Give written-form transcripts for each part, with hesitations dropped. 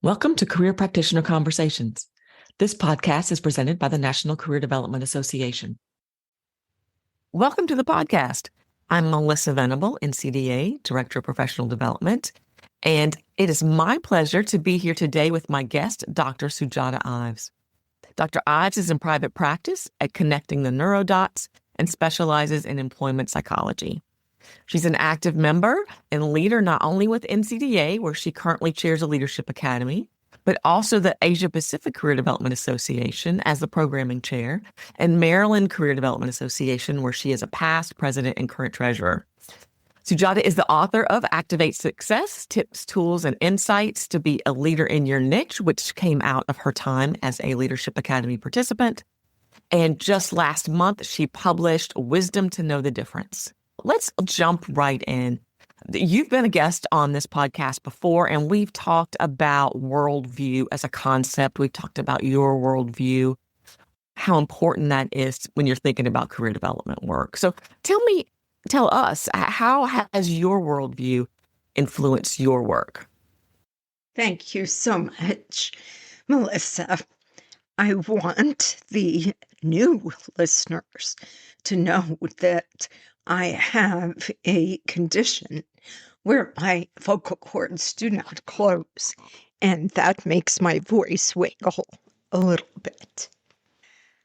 Welcome to Career Practitioner Conversations. This podcast is presented by the National Career Development Association. Welcome to the podcast. I'm Melissa Venable, NCDA, Director of Professional Development, and it is my pleasure to be here today with my guest, Dr. Sujata Ives. Dr. Ives is in private practice at Connecting the Neurodots and specializes in employment psychology. She's an active member and leader not only with NCDA, where she currently chairs a Leadership Academy, but also the Asia Pacific Career Development Association as the programming chair, and Maryland Career Development Association, where she is a past president and current treasurer. Sujata is the author of Activate Success, Tips, Tools, and Insights to be a Leader in Your Niche, which came out of her time as a Leadership Academy participant. And just last month, she published Wisdom to Know the Difference. Let's jump right in. You've been a guest on this podcast before, and we've talked about worldview as a concept. We've talked about your worldview, how important that is when you're thinking about career development work. So tell us, how has your worldview influenced your work? Thank you so much, Melissa. I want the new listeners to know that I have a condition where my vocal cords do not close, and that makes my voice wiggle a little bit.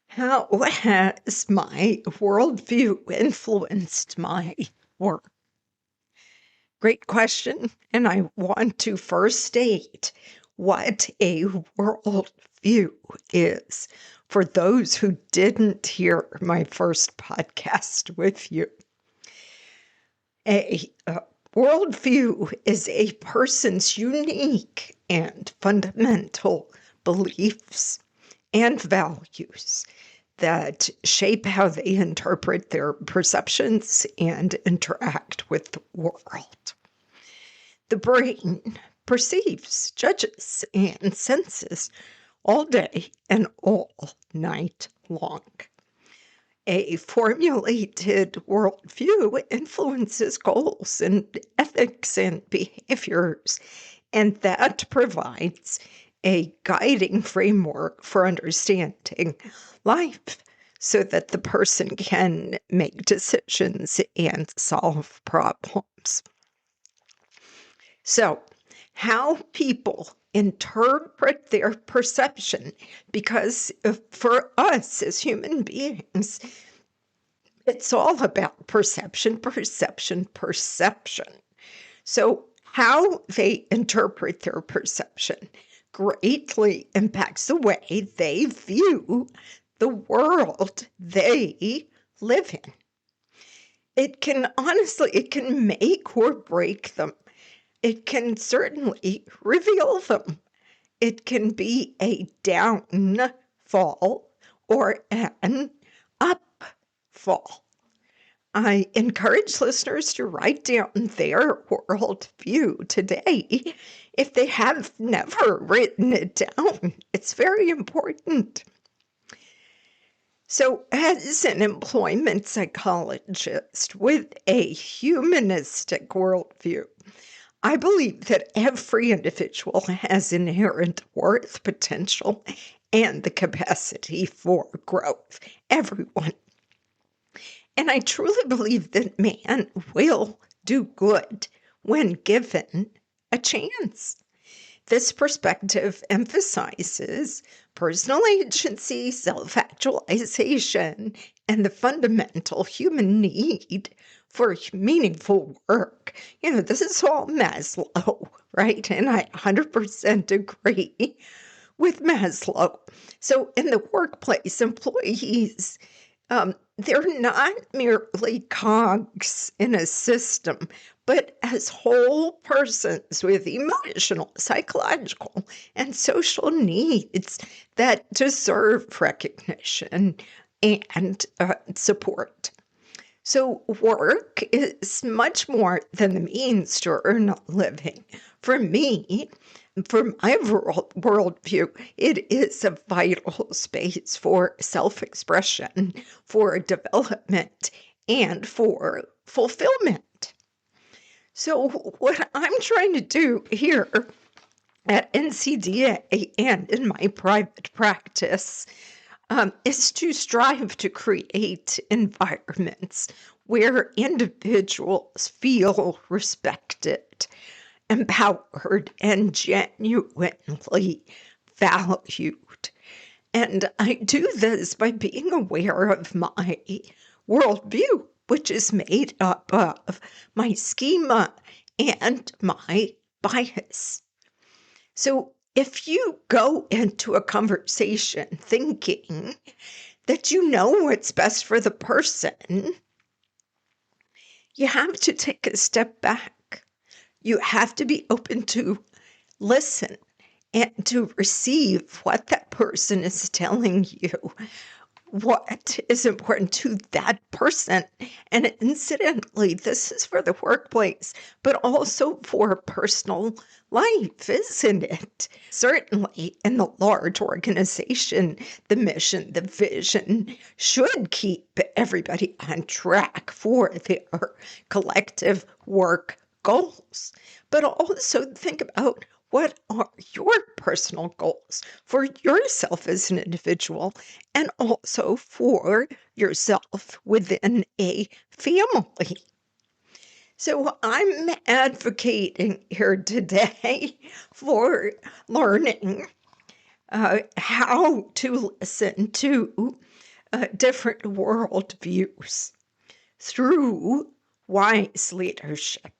How has my worldview influenced my work? Great question, and I want to first state what a worldview is for those who didn't hear my first podcast with you. A worldview is a person's unique and fundamental beliefs and values that shape how they interpret their perceptions and interact with the world. The brain perceives, judges, and senses all day and all night long. A formulated worldview influences goals and ethics and behaviors, and that provides a guiding framework for understanding life so that the person can make decisions and solve problems. So, how people interpret their perception, because for us as human beings, it's all about perception. So how they interpret their perception greatly impacts the way they view the world they live in. It can make or break them. It can certainly reveal them. It can be a downfall or an upfall. I encourage listeners to write down their worldview today if they have never written it down. It's very important. So, as an employment psychologist with a humanistic worldview, I believe that every individual has inherent worth, potential, and the capacity for growth. Everyone. And I truly believe that man will do good when given a chance. This perspective emphasizes personal agency, self-actualization, and the fundamental human need for meaningful work. This is all Maslow, right? And I 100% agree with Maslow. So in the workplace, employees, they're not merely cogs in a system, but as whole persons with emotional, psychological, and social needs that deserve recognition and support. So work is much more than the means to earn a living. For me, for my worldview, it is a vital space for self-expression, for development, and for fulfillment. So what I'm trying to do here at NCDA and in my private practice is to strive to create environments where individuals feel respected, empowered, and genuinely valued. And I do this by being aware of my worldview, which is made up of my schema and my bias. So if you go into a conversation thinking that you know what's best for the person, you have to take a step back. You have to be open to listen and to receive what that person is telling you, what is important to that person. And incidentally, this is for the workplace, but also for personal life, isn't it? Certainly in the large organization, the mission, the vision should keep everybody on track for their collective work goals. But also think about, what are your personal goals for yourself as an individual and also for yourself within a family? So I'm advocating here today for learning how to listen to different worldviews through wise leadership.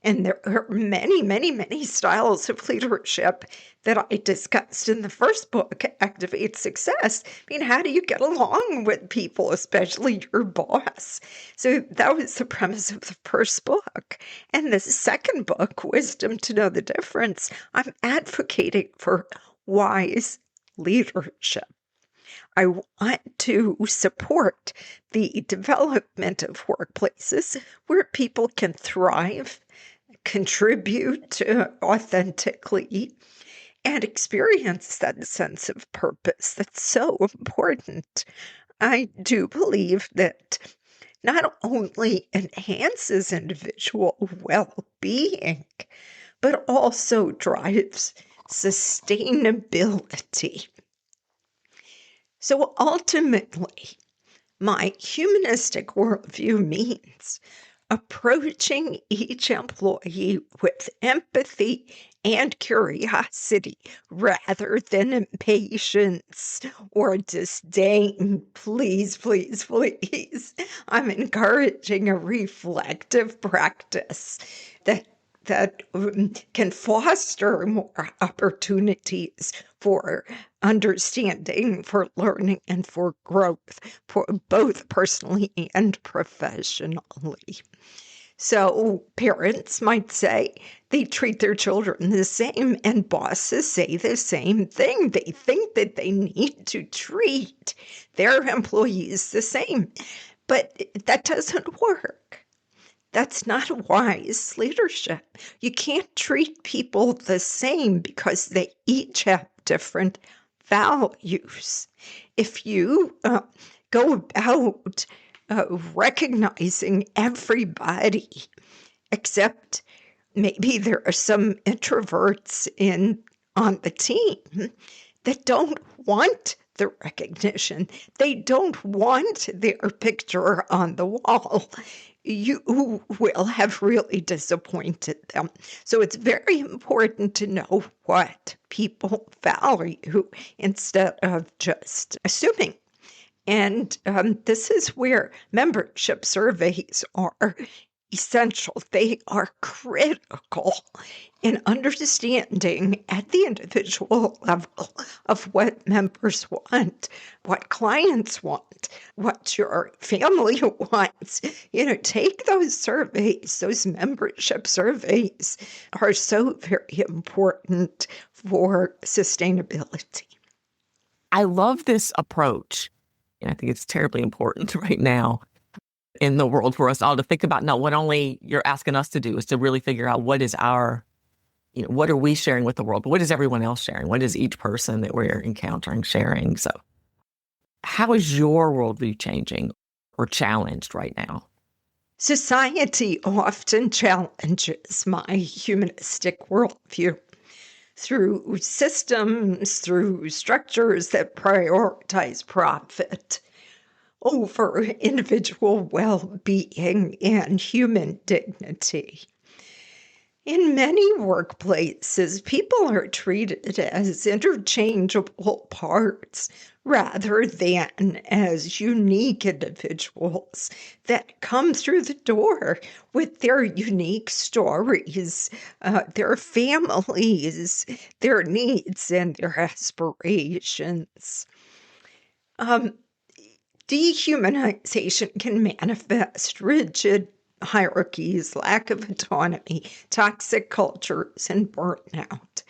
And there are many, many, many styles of leadership that I discussed in the first book, Activate Success. I mean, how do you get along with people, especially your boss? So that was the premise of the first book. And the second book, Wisdom to Know the Difference, I'm advocating for wise leadership. I want to support the development of workplaces where people can thrive, contribute authentically, and experience that sense of purpose that's so important. I do believe that not only enhances individual well-being, but also drives sustainability. So ultimately, my humanistic worldview means approaching each employee with empathy and curiosity rather than impatience or disdain. Please, please, please. I'm encouraging a reflective practice that can foster more opportunities for understanding, for learning, and for growth, for both personally and professionally. So parents might say they treat their children the same, and bosses say the same thing. They think that they need to treat their employees the same, but that doesn't work. That's not wise leadership. You can't treat people the same because they each have different values. If you go about recognizing everybody, except maybe there are some introverts on the team that don't want the recognition, they don't want their picture on the wall, you will have really disappointed them. So it's very important to know what people value instead of just assuming. And this is where membership surveys are essential. They are critical in understanding at the individual level of what members want, what clients want, what your family wants. Take those surveys. Those membership surveys are so very important for sustainability. I love this approach. And I think it's terribly important right now in the world for us all to think about now what only you're asking us to do is to really figure out what is our, what are we sharing with the world, but what is everyone else sharing? What is each person that we're encountering sharing? So how is your worldview changing or challenged right now? Society often challenges my humanistic worldview. through systems, through structures that prioritize profit over individual well-being and human dignity. In many workplaces, people are treated as interchangeable parts rather than as unique individuals that come through the door with their unique stories, their families, their needs, and their aspirations. Dehumanization can manifest rigid hierarchies, lack of autonomy, toxic cultures, and burnout.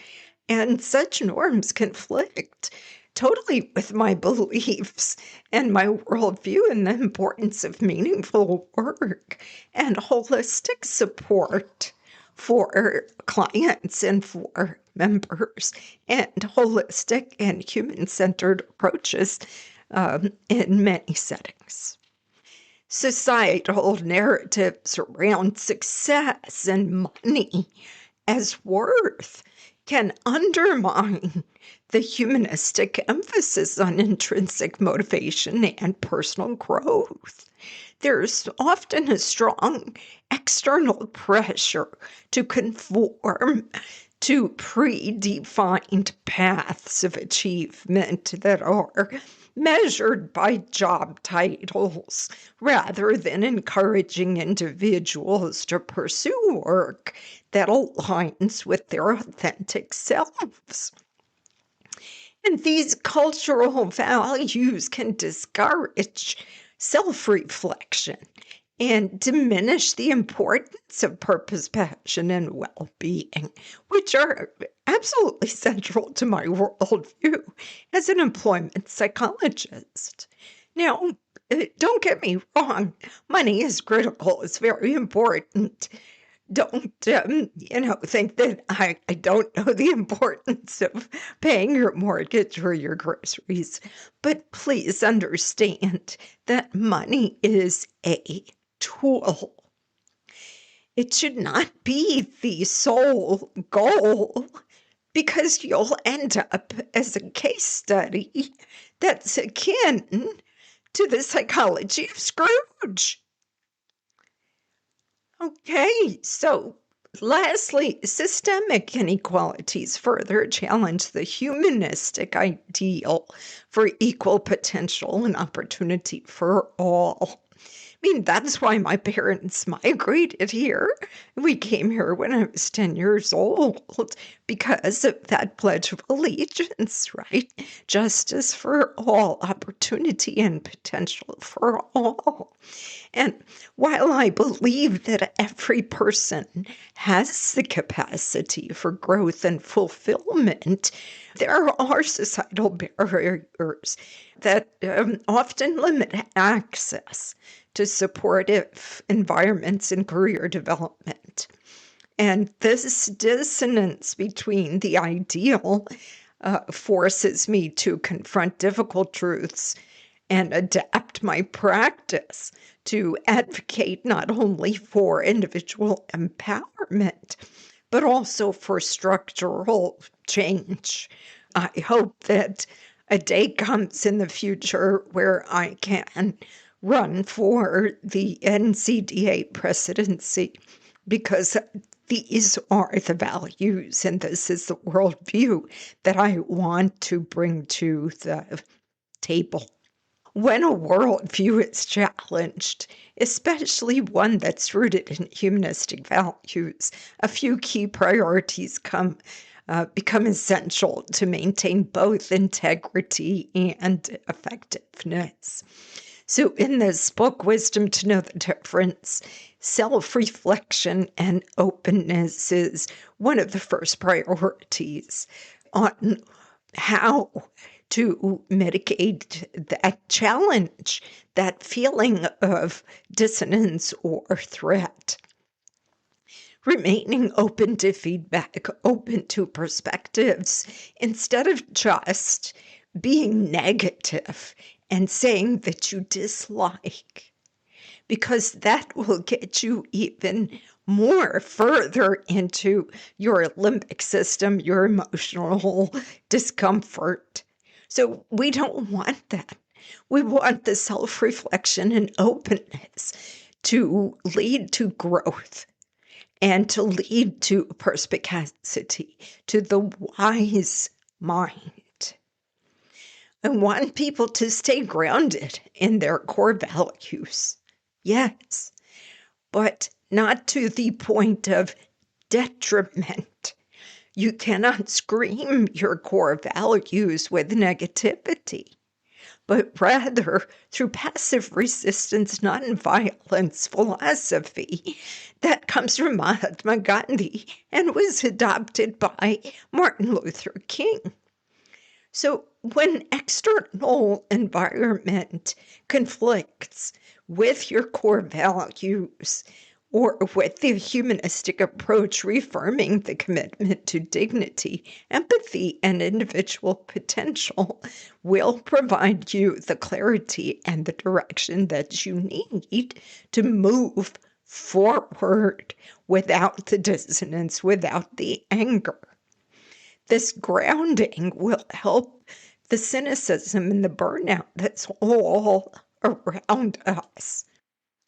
And such norms conflict totally with my beliefs and my worldview and the importance of meaningful work and holistic support for clients and for members, and holistic and human-centered approaches in many settings. Societal narratives around success and money as worth can undermine the humanistic emphasis on intrinsic motivation and personal growth. There's often a strong external pressure to conform to predefined paths of achievement that are measured by job titles rather than encouraging individuals to pursue work that aligns with their authentic selves. And these cultural values can discourage self-reflection and diminish the importance of purpose, passion, and well-being, which are absolutely central to my worldview as an employment psychologist. Now, don't get me wrong, money is critical, it's very important. Don't, think that I don't know the importance of paying your mortgage or your groceries. But please understand that money is a tool. It should not be the sole goal, because you'll end up as a case study that's akin to the psychology of Scrooge. Okay, so lastly, systemic inequalities further challenge the humanistic ideal for equal potential and opportunity for all. I mean, that's why my parents migrated here. We came here when I was 10 years old because of that Pledge of Allegiance, right? Justice for all, opportunity and potential for all. And while I believe that every person has the capacity for growth and fulfillment, there are societal barriers that often limit access to supportive environments and career development. And this dissonance between the ideal forces me to confront difficult truths and adapt my practice to advocate not only for individual empowerment, but also for structural change. I hope that a day comes in the future where I can run for the NCDA presidency, because these are the values and this is the worldview that I want to bring to the table. When a worldview is challenged, especially one that's rooted in humanistic values, a few key priorities become essential to maintain both integrity and effectiveness. So in this book, Wisdom to Know the Difference, self-reflection and openness is one of the first priorities on how to mitigate that challenge, that feeling of dissonance or threat. Remaining open to feedback, open to perspectives, instead of just being negative and saying that you dislike, because that will get you even more further into your limbic system, your emotional discomfort. So we don't want that. We want the self-reflection and openness to lead to growth and to lead to perspicacity, to the wise mind. I want people to stay grounded in their core values. Yes, but not to the point of detriment. You cannot scream your core values with negativity, but rather through passive resistance, nonviolence philosophy that comes from Mahatma Gandhi and was adopted by Martin Luther King. So when external environment conflicts with your core values or with the humanistic approach reaffirming the commitment to dignity, empathy, and individual potential will provide you the clarity and the direction that you need to move forward without the dissonance, without the anger. This grounding will help the cynicism and the burnout that's all around us.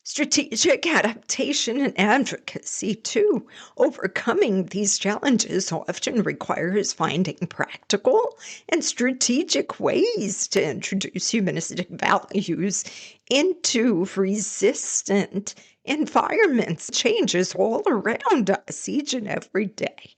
Strategic adaptation and advocacy, too. Overcoming these challenges often requires finding practical and strategic ways to introduce humanistic values into resistant environments. Changes all around us each and every day.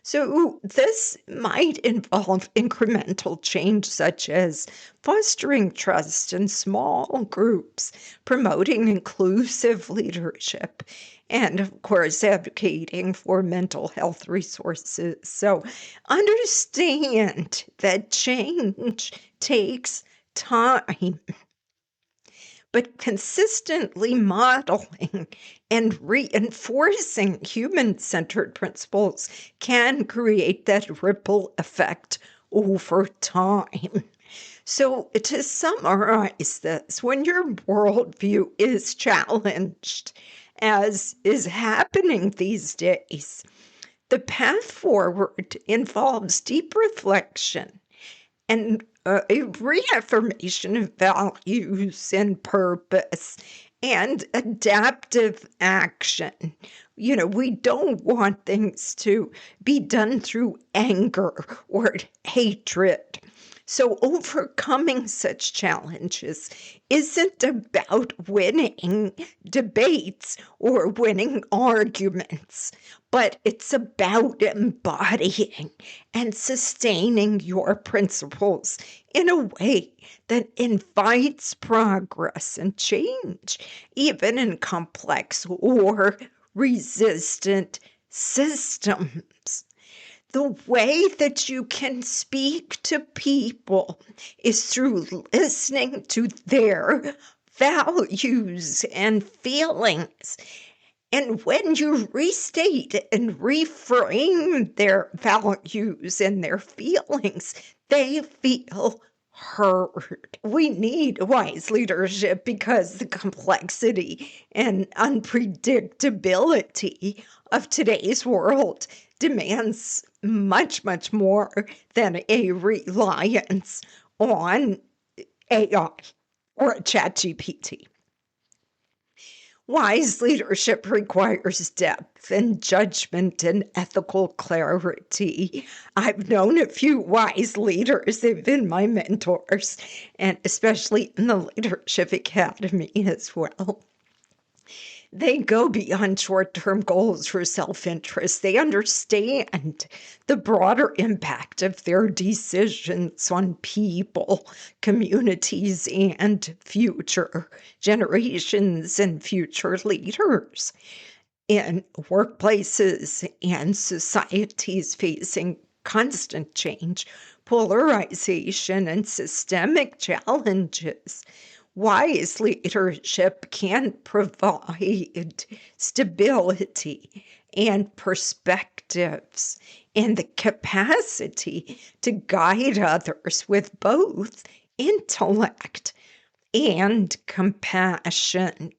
So this might involve incremental change, such as fostering trust in small groups, promoting inclusive leadership, and of course, advocating for mental health resources. So understand that change takes time. But consistently modeling and reinforcing human-centered principles can create that ripple effect over time. So to summarize this, when your worldview is challenged, as is happening these days, the path forward involves deep reflection and a reaffirmation of values and purpose and adaptive action. You know, we don't want things to be done through anger or hatred. So overcoming such challenges isn't about winning debates or winning arguments, but it's about embodying and sustaining your principles in a way that invites progress and change, even in complex or resistant systems. The way that you can speak to people is through listening to their values and feelings. And when you restate and reframe their values and their feelings, they feel heard. We need wise leadership because the complexity and unpredictability of today's world demands much, much more than a reliance on AI or a ChatGPT. Wise leadership requires depth and judgment and ethical clarity. I've known a few wise leaders. They've been my mentors, and especially in the Leadership Academy as well. They go beyond short-term goals for self-interest. They understand the broader impact of their decisions on people, communities, and future generations and future leaders. In workplaces and societies facing constant change, polarization, and systemic challenges, wise leadership can provide stability and perspectives and the capacity to guide others with both intellect and compassion.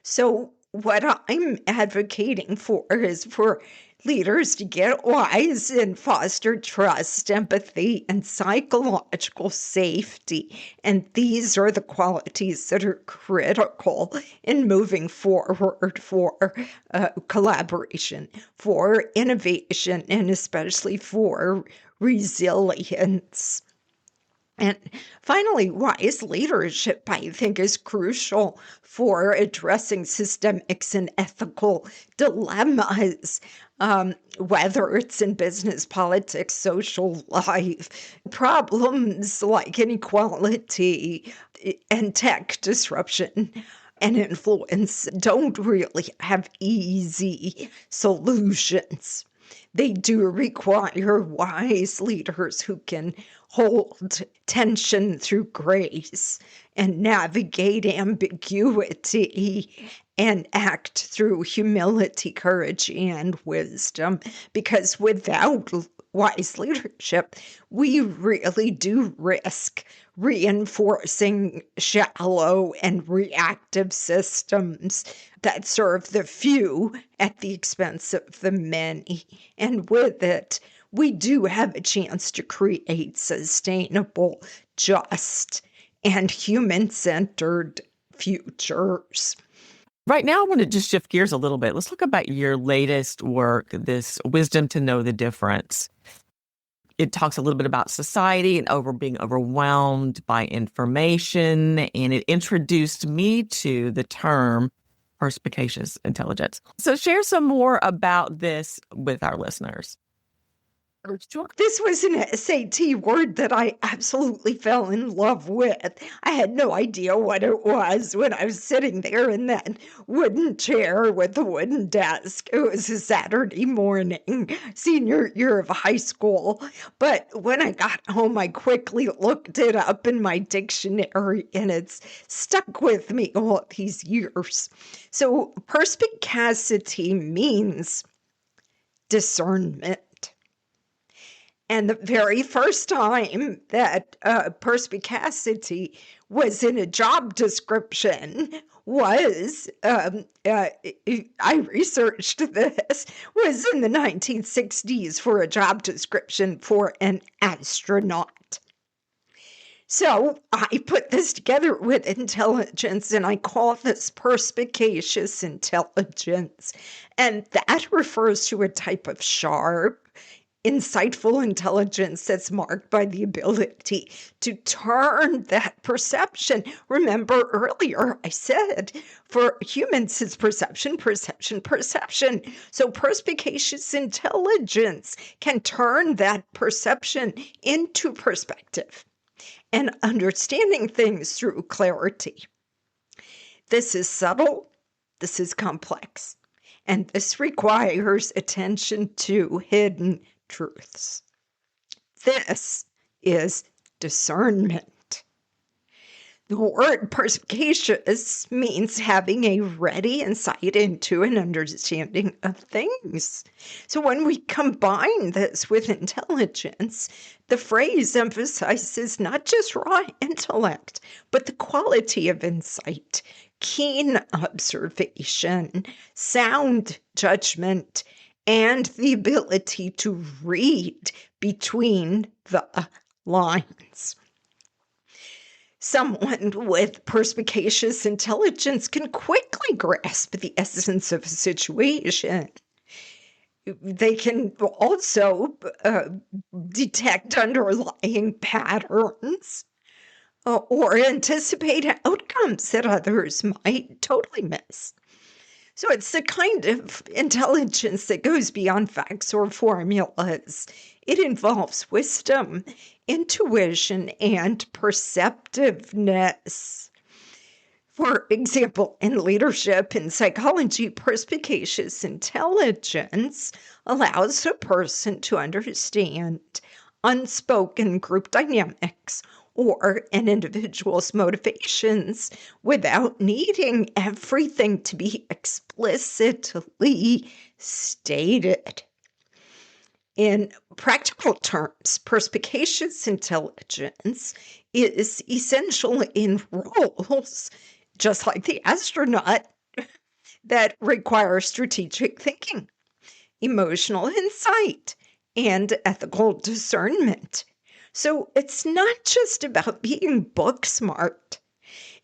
So what I'm advocating for is for leaders to get wise and foster trust, empathy, and psychological safety. And these are the qualities that are critical in moving forward for collaboration, for innovation, and especially for resilience. And finally, wise leadership, I think, is crucial for addressing systemic and ethical dilemmas, whether it's in business, politics, social life. Problems like inequality and tech disruption and influence don't really have easy solutions. They do require wise leaders who can hold tension through grace and navigate ambiguity and act through humility, courage, and wisdom. Because without wise leadership, we really do risk reinforcing shallow and reactive systems that serve the few at the expense of the many. And with it, we do have a chance to create sustainable, just, and human-centered futures. Right now, I want to just shift gears a little bit. Let's talk about your latest work, this Wisdom to Know the Difference. It talks a little bit about society and being overwhelmed by information, and it introduced me to the term perspicacious intelligence. So share some more about this with our listeners. This was an SAT word that I absolutely fell in love with. I had no idea what it was when I was sitting there in that wooden chair with the wooden desk. It was a Saturday morning, senior year of high school. But when I got home, I quickly looked it up in my dictionary, and it's stuck with me all these years. So perspicacity means discernment. And the very first time that perspicacity was in a job description was, I researched this, was in the 1960s for a job description for an astronaut. So I put this together with intelligence, and I call this perspicacious intelligence. And that refers to a type of sharp, insightful intelligence that's marked by the ability to turn that perception. Remember earlier I said for humans it's perception, perception, perception. So perspicacious intelligence can turn that perception into perspective and understanding things through clarity. This is subtle, this is complex, and this requires attention to hidden truths. This is discernment. The word perspicacious means having a ready insight into an understanding of things. So when we combine this with intelligence, the phrase emphasizes not just raw intellect, but the quality of insight, keen observation, sound judgment, and the ability to read between the lines. Someone with perspicacious intelligence can quickly grasp the essence of a situation. They can also detect underlying patterns or anticipate outcomes that others might totally miss. So it's the kind of intelligence that goes beyond facts or formulas. It involves wisdom, intuition, and perceptiveness. For example, in leadership and psychology, perspicacious intelligence allows a person to understand unspoken group dynamics or an individual's motivations without needing everything to be explicitly stated. In practical terms, perspicacious intelligence is essential in roles, just like the astronaut, that require strategic thinking, emotional insight, and ethical discernment. So it's not just about being book smart.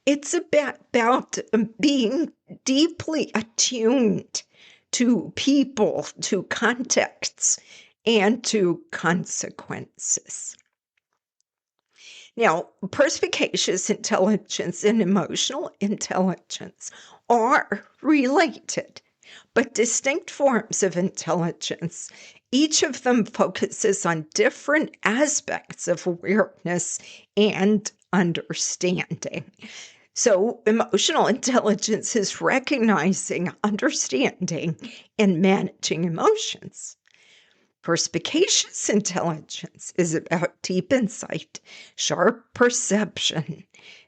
It's about being deeply attuned to people, to contexts, and to consequences. Now, perspicacious intelligence and emotional intelligence are related, but distinct forms of intelligence. Each of them focuses on different aspects of awareness and understanding. So, emotional intelligence is recognizing, understanding, and managing emotions. Perspicacious intelligence is about deep insight, sharp perception,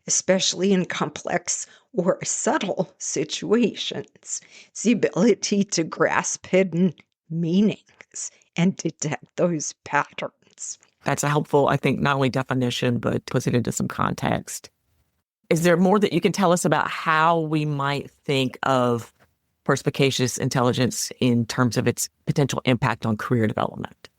especially in complex or subtle situations. It's the ability to grasp hidden meanings and detect those patterns. That's a helpful, I think, not only definition, but puts it into some context. Is there more that you can tell us about how we might think of perspicacious intelligence in terms of its potential impact on career development?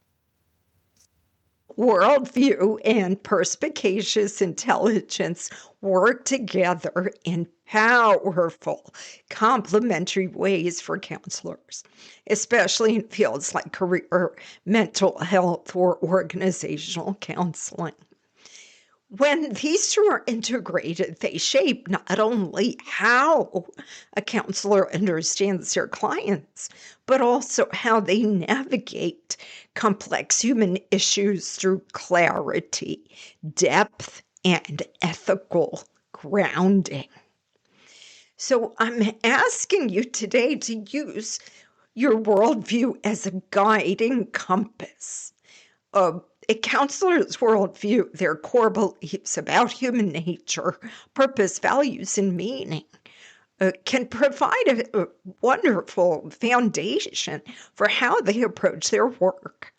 Worldview and perspicacious intelligence work together in powerful, complementary ways for counselors, especially in fields like career, mental health, or organizational counseling. When these two are integrated, they shape not only how a counselor understands their clients, but also how they navigate complex human issues through clarity, depth, and ethical grounding. So I'm asking you today to use your worldview as a guiding compass. A counselor's worldview, their core beliefs about human nature, purpose, values, and meaning, can provide a wonderful foundation for how they approach their work.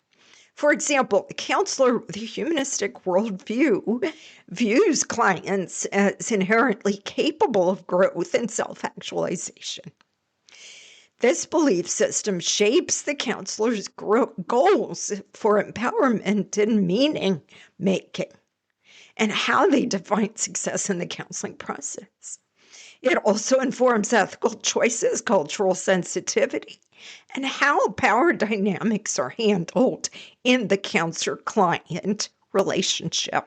For example, a counselor with a humanistic worldview views clients as inherently capable of growth and self-actualization. This belief system shapes the counselor's goals for empowerment and meaning making and how they define success in the counseling process. It also informs ethical choices, cultural sensitivity, and how power dynamics are handled in the counselor-client relationship.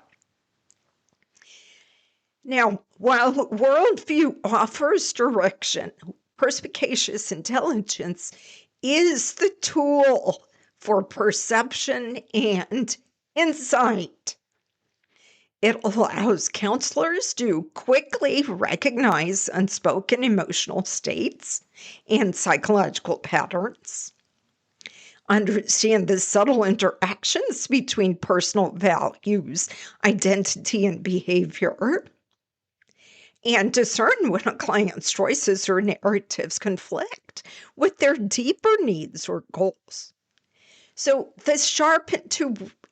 Now, while worldview offers direction, perspicacious intelligence is the tool for perception and insight. It allows counselors to quickly recognize unspoken emotional states and psychological patterns, understand the subtle interactions between personal values, identity, and behavior, and discern when a client's choices or narratives conflict with their deeper needs or goals. So this sharp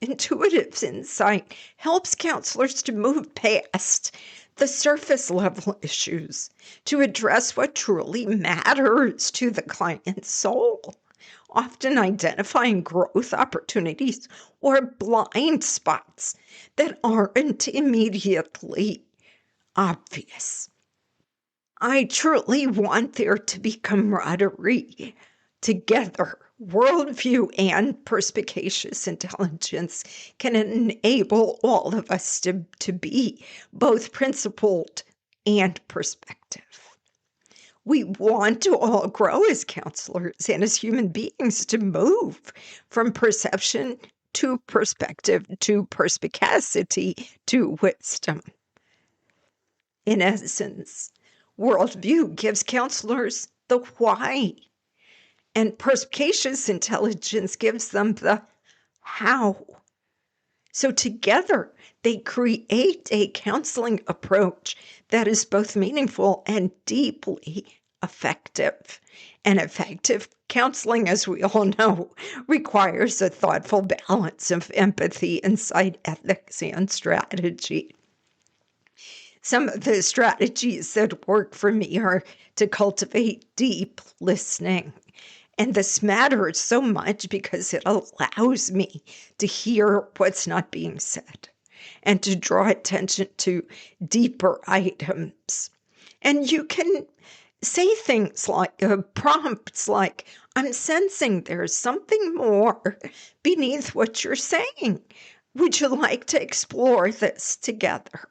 intuitive insight helps counselors to move past the surface level issues to address what truly matters to the client's soul, often identifying growth opportunities or blind spots that aren't immediately obvious. I truly want there to be camaraderie together. Worldview and perspicacious intelligence can enable all of us to be both principled and perspective. We want to all grow as counselors and as human beings to move from perception to perspective to perspicacity to wisdom. In essence, worldview gives counselors the why, and perspicacious intelligence gives them the how. So together, they create a counseling approach that is both meaningful and deeply effective. And effective counseling, as we all know, requires a thoughtful balance of empathy, insight, ethics, and strategy. Some of the strategies that work for me are to cultivate deep listening. And this matters so much because it allows me to hear what's not being said and to draw attention to deeper items. And you can say things like prompts like, I'm sensing there's something more beneath what you're saying. Would you like to explore this together?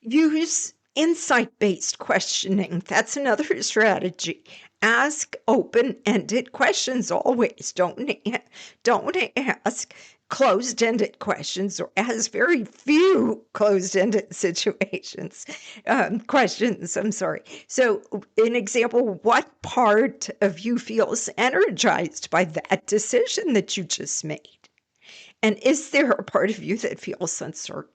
Use insight-based questioning. That's another strategy. Ask open-ended questions always. Don't ask closed-ended questions, or ask very few closed-ended questions. I'm sorry. So an example, what part of you feels energized by that decision that you just made? And is there a part of you that feels uncertain?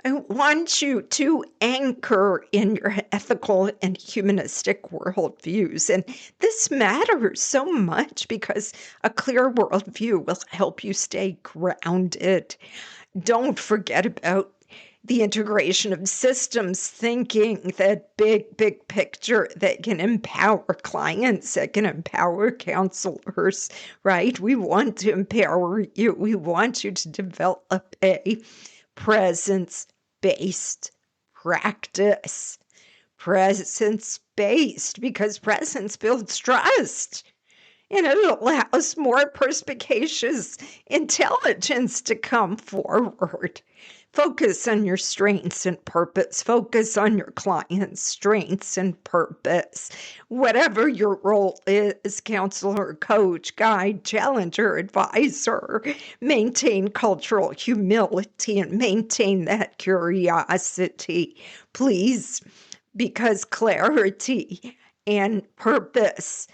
I want you to anchor in your ethical and humanistic worldviews. And this matters so much because a clear worldview will help you stay grounded. Don't forget about the integration of systems thinking, that big picture that can empower clients, that can empower counselors, right? We want to empower you. We want you to develop a presence-based practice. Presence-based, because presence builds trust. And it allows more perspicacious intelligence to come forward. Focus on your strengths and purpose. Focus on your client's strengths and purpose. Whatever your role is, counselor, coach, guide, challenger, advisor, maintain cultural humility and maintain that curiosity, please, because clarity and purpose,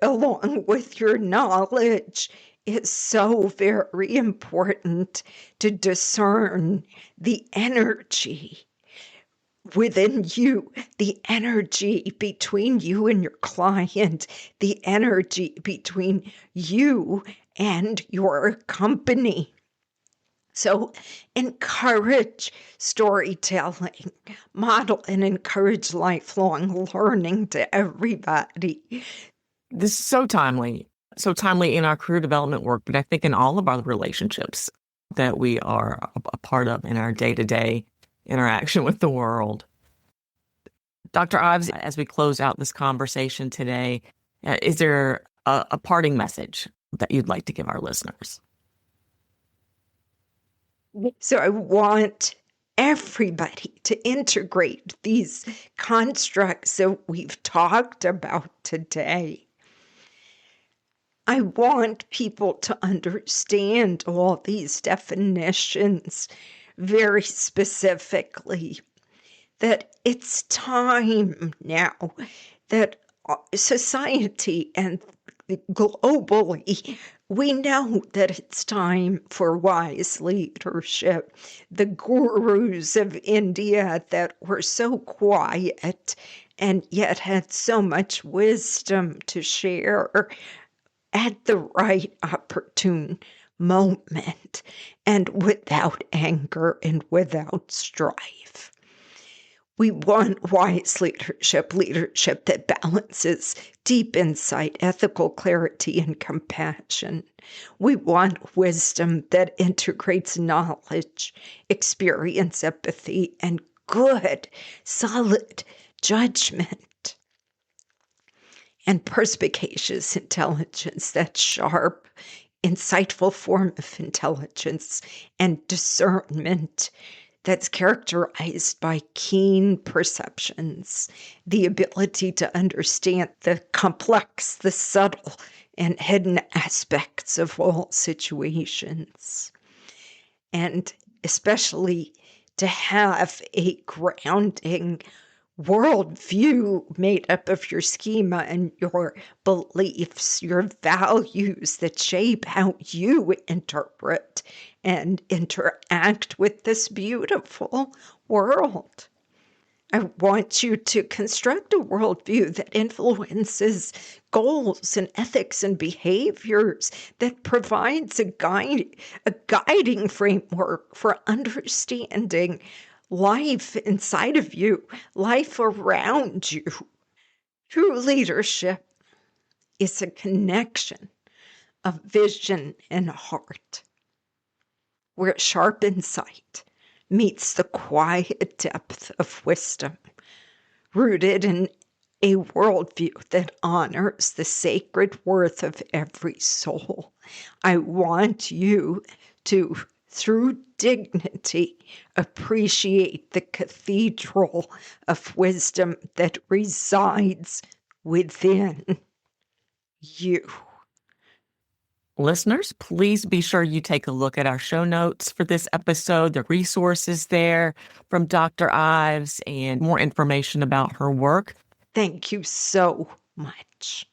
along with your knowledge, is so very important to discern the energy within you, the energy between you and your client, the energy between you and your company. So encourage storytelling, model and encourage lifelong learning to everybody. This is so timely in our career development work, but I think in all of our relationships that we are a part of in our day-to-day interaction with the world. Dr. Ives, as we close out this conversation today, is there a parting message that you'd like to give our listeners? So I want everybody to integrate these constructs that we've talked about today. I want people to understand all these definitions very specifically, that it's time now that society and globally, we know that it's time for wise leadership. The gurus of India that were so quiet and yet had so much wisdom to share at the right opportune moment and without anger and without strife. We want wise leadership that balances deep insight, ethical clarity, and compassion. We want wisdom that integrates knowledge, experience, empathy, and good, solid judgment. And perspicacious intelligence, that sharp, insightful form of intelligence and discernment that's characterized by keen perceptions, the ability to understand the complex, the subtle, and hidden aspects of all situations. And especially to have a grounding worldview made up of your schema and your beliefs, your values that shape how you interpret and interact with this beautiful world. I want you to construct a worldview that influences goals and ethics and behaviors, that provides a guiding framework for understanding life inside of you, life around you. True leadership is a connection of vision and heart, where sharp insight meets the quiet depth of wisdom, rooted in a worldview that honors the sacred worth of every soul. I want you to, through dignity, appreciate the cathedral of wisdom that resides within you. Listeners, please be sure you take a look at our show notes for this episode, the resources there from Dr. Ives, and more information about her work. Thank you so much.